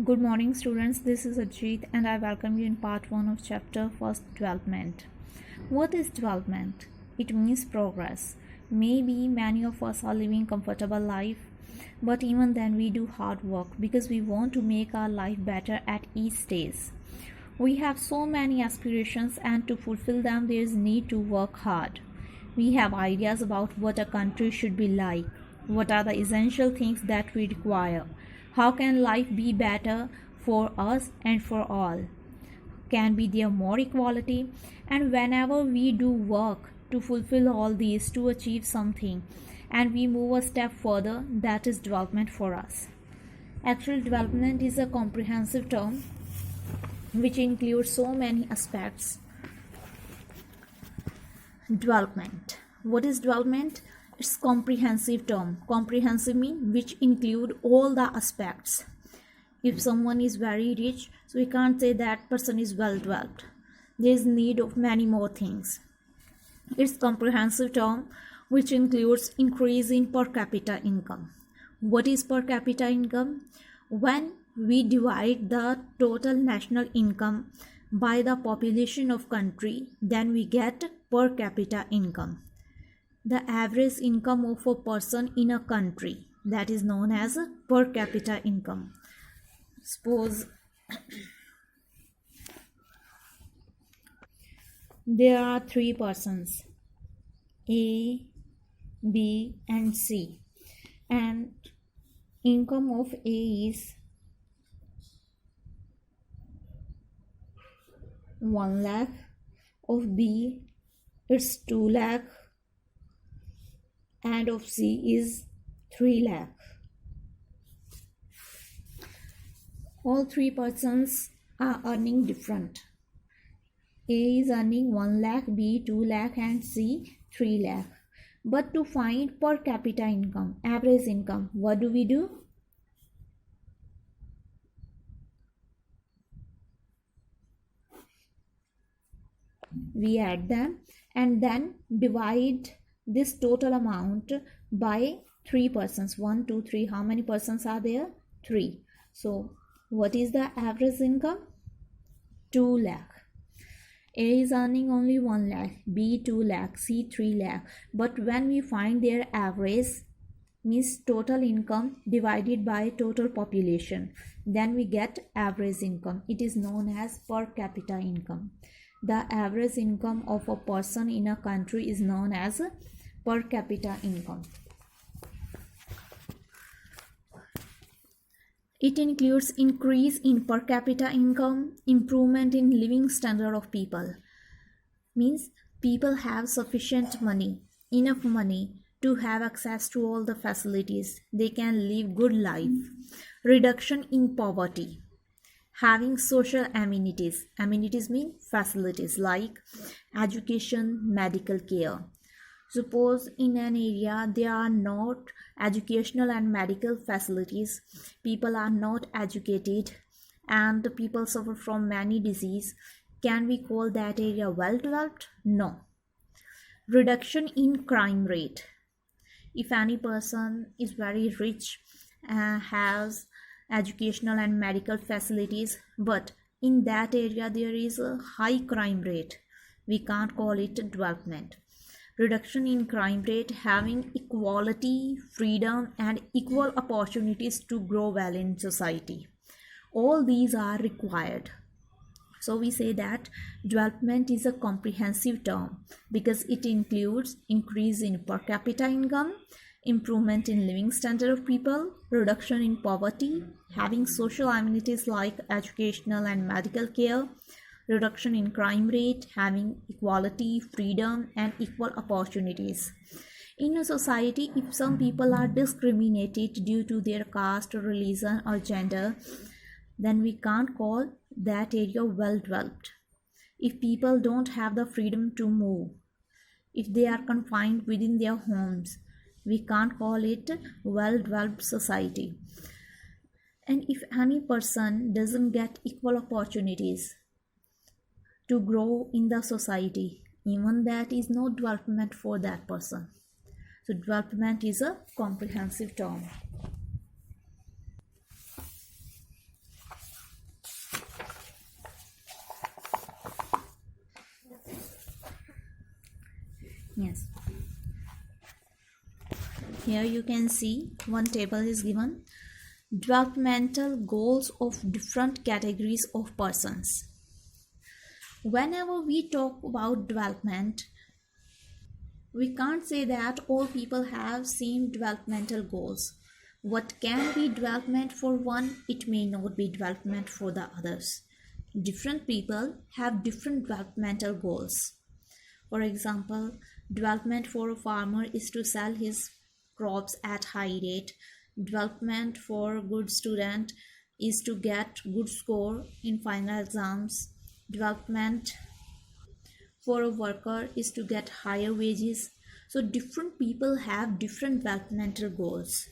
Good morning, students. This is Ajit, and I welcome you in part 1 of chapter first, development. What is development? It means progress. Maybe many of us are living comfortable life, but even then we do hard work because we want to make our life better at each stage. We have so many aspirations, and to fulfill them there is need to work hard. We have ideas about what a country should be like, what are the essential things that we require, how can life be better for us and for all, can be there more equality, and whenever we do work to fulfill all these to achieve something and we move a step further, that is development for us. Actual development is a comprehensive term which includes so many aspects. Development. What is development? It's comprehensive term. Comprehensive means which include all the aspects. If someone is very rich, so we can't say that person is well developed. There is need of many more things. It's comprehensive term which includes increase in per capita income. What is per capita income? When we divide the total national income by the population of country, then we get per capita income. The average income of a person in a country, that is known as per capita income. Suppose there are three persons, A, B and C, and income of A is 1 lakh, of B it's 2 lakh, and of C is 3 lakh. All three persons are earning different. A is earning 1 lakh, B 2 lakh and C 3 lakh. But to find per capita income, average income, what do? We add them and then divide this total amount by 3 persons. 1, 2, 3. How many persons are there? 3. So what is the average income? 2 lakh. A is earning only 1 lakh, B 2 lakh, C 3 lakh. But when we find their average, means total income divided by total population, then we get average income. It is known as per capita income. The average income of a person in a country is known as per capita income. It includes increase in per capita income, improvement in living standard of people. Means people have sufficient money, enough money to have access to all the facilities. They can live good life. Reduction in poverty. Having social amenities. Amenities mean facilities like education, medical care. Suppose in an area there are not educational and medical facilities, people are not educated and the people suffer from many diseases. Can we call that area well developed? No. Reduction in crime rate. If any person is very rich and has educational and medical facilities, but in that area there is a high crime rate, we can't call it development. Reduction in crime rate, having equality, freedom and equal opportunities to grow well in society. All these are required. So we say that development is a comprehensive term because it includes increase in per capita income, improvement in living standard of people, reduction in poverty, having social amenities like educational and medical care, reduction in crime rate, having equality, freedom and equal opportunities. In a society, if some people are discriminated due to their caste or religion or gender, then we can't call that area well developed. If people don't have the freedom to move, if they are confined within their homes, we can't call it well developed society. And if any person doesn't get equal opportunities to grow in the society, even that is no development for that person. So development is a comprehensive term. Yes. Here you can see one table is given. Developmental goals of different categories of persons. Whenever we talk about development, we can't say that all people have same developmental goals. What can be development for one, it may not be development for the others. Different people have different developmental goals. For example, development for a farmer is to sell his crops at high rate. Development for a good student is to get good score in final exams. Development for a worker is to get higher wages. So different people have different developmental goals.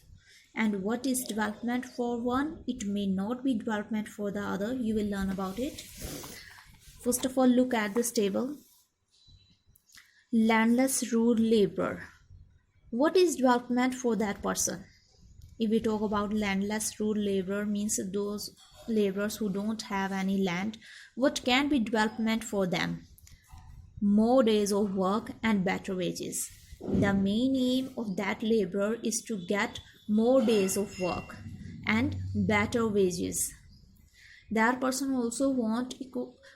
And what is development for one, it may not be development for the other. You will learn about it. First of all, look at this table. Landless rural laborer. What is development for that person? If we talk about landless rural laborer, means those laborers who don't have any land, what can be development for them? More days of work and better wages. The main aim of that laborer is to get more days of work and better wages. That person also want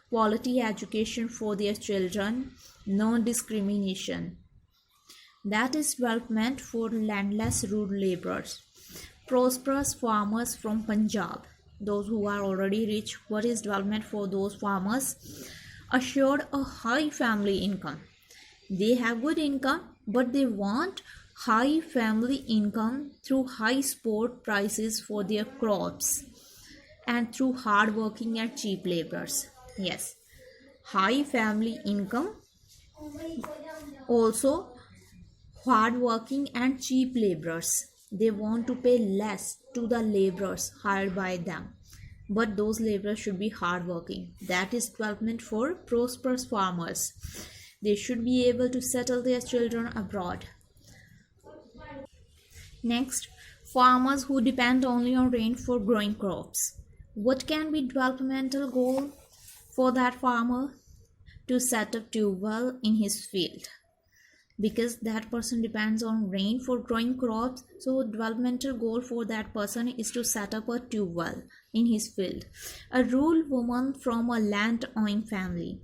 quality education for their children, no discrimination. That is development for landless rural laborers. Prosperous farmers from Punjab, those who are already rich, what is development for those farmers? Assured a high family income. They have good income, but they want high family income through high spot prices for their crops and through hard working and cheap laborers. Yes, high family income, also hard working and cheap laborers. They want to pay less to the laborers hired by them, but those laborers should be hard working. That is development for prosperous farmers. They should be able to settle their children abroad. Next, farmers who depend only on rain for growing crops. What can be developmental goal for that farmer? To set up tube well in his field, because that person depends on rain for growing crops. So developmental goal for that person is to set up a tube well in his field. A rural woman from a land owning family.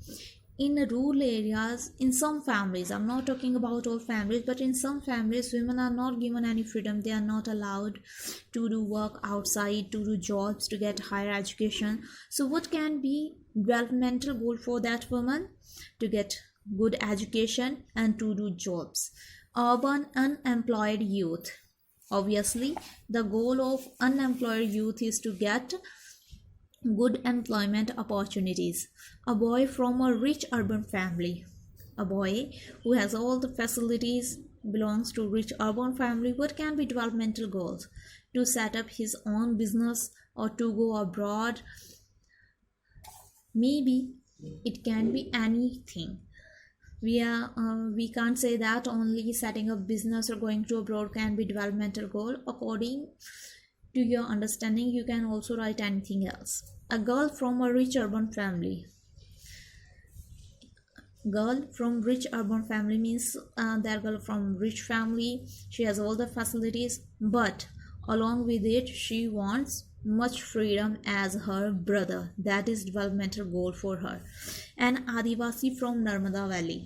In rural areas, in some families, I'm not talking about all families, but in some families women are not given any freedom. They are not allowed to do work outside, to do jobs, to get higher education. So what can be developmental goal for that woman? To get good education and to do jobs. Urban unemployed youth. Obviously, the goal of unemployed youth is to get good employment opportunities. A boy from a rich urban family. A boy who has all the facilities belongs to rich urban family. What can be developmental goals? To set up his own business or to go abroad. Maybe it can be anything. We can't say that only setting up business or going to abroad can be developmental goal. According to your understanding, you can also write anything else. A girl from a rich urban family. Girl from rich urban family means that girl from rich family, she has all the facilities, but along with it she wants much freedom as her brother. That is developmental goal for her. An Adivasi from Narmada Valley.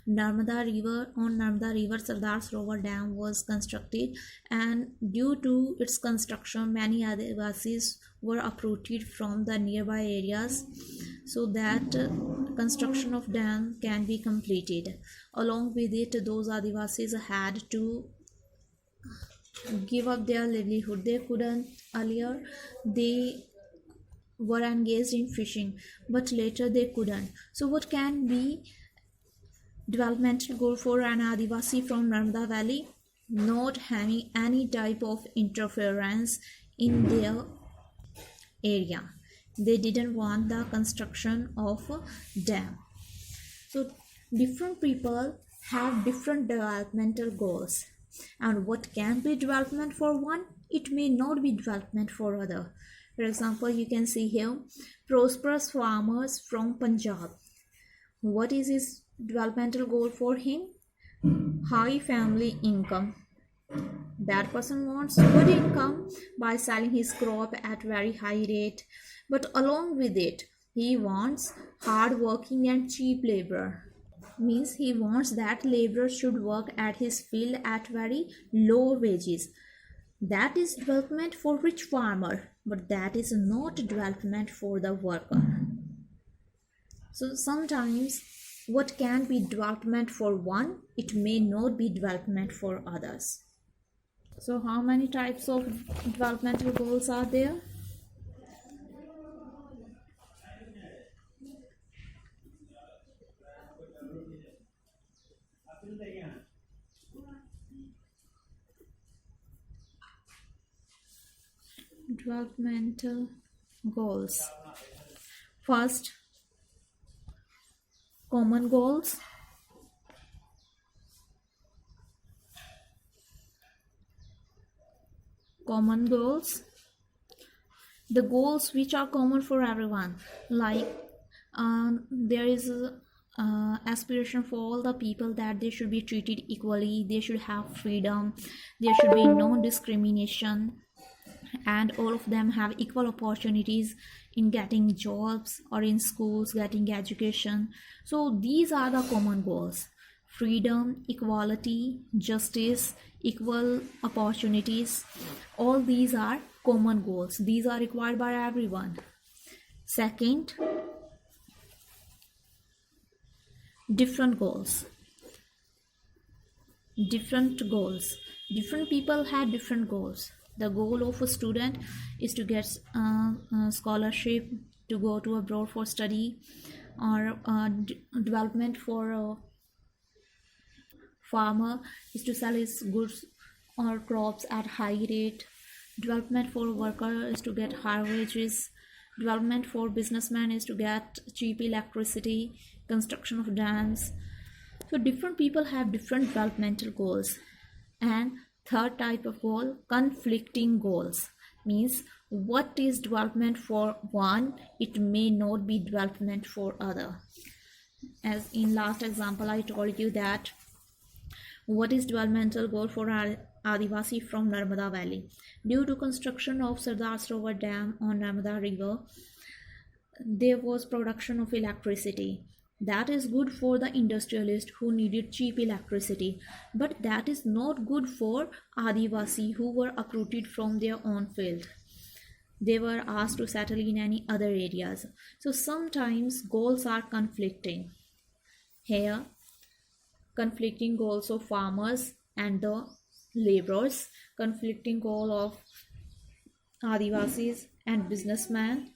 Narmada River, Sardar Sarovar Dam was constructed, and due to its construction, many Adivasis were uprooted from the nearby areas, so that construction of dam can be completed. Along with it, those Adivasis had to give up their livelihood. They couldn't earlier. They were engaged in fishing, but later they couldn't. So what can be developmental goal for an Adivasi from Narmada Valley? Not having any type of interference in their area. They didn't want the construction of a dam. So different people have different developmental goals, and what can be development for one, it may not be development for other. For example, you can see here prosperous farmers from Punjab. What is his developmental goal for him? High family income. That person wants good income by selling his crop at very high rate, but along with it he wants hard working and cheap labor. Means he wants that labor should work at his field at very low wages. That is development for rich farmer, but that is not development for the worker. So sometimes what can be development for one, it may not be development for others. So how many types of developmental goals are there? Developmental goals. First, common goals. Common goals. The goals which are common for everyone, like there is aspiration for all the people that they should be treated equally, they should have freedom, there should be no discrimination, and all of them have equal opportunities in getting jobs or in schools getting education. So these are the common goals: freedom, equality, justice, equal opportunities. All these are common goals, these are required by everyone. Second, different goals. Different people have different goals. The goal of a student is to get scholarship, to go to abroad for study, or development for a farmer is to sell his goods or crops at high rate. Development for a worker is to get high wages. Development for businessman is to get cheap electricity, construction of dams. So different people have different developmental goals. And third type of goal, conflicting goals. Means what is development for one, it may not be development for other. As in last example I told you that what is developmental goal for our Adivasi from Narmada Valley? Due to construction of Sardar Sarovar Dam on Narmada River, there was production of electricity. That is good for the industrialist who needed cheap electricity, but that is not good for Adivasi who were uprooted from their own field. They were asked to settle in any other areas. So sometimes goals are conflicting. Here, conflicting goals of farmers and the laborers, conflicting goal of Adivasis and businessmen.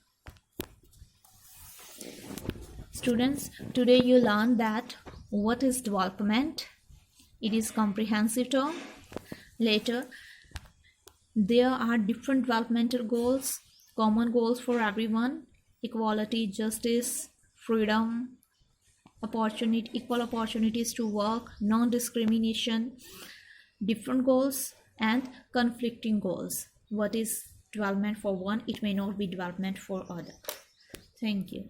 Students, today you learned that what is development. It is comprehensive term. Later, there are different developmental goals, common goals for everyone: equality, justice, freedom, opportunity, equal opportunities to work, non-discrimination, different goals, and conflicting goals. What is development for one, it may not be development for other. Thank you.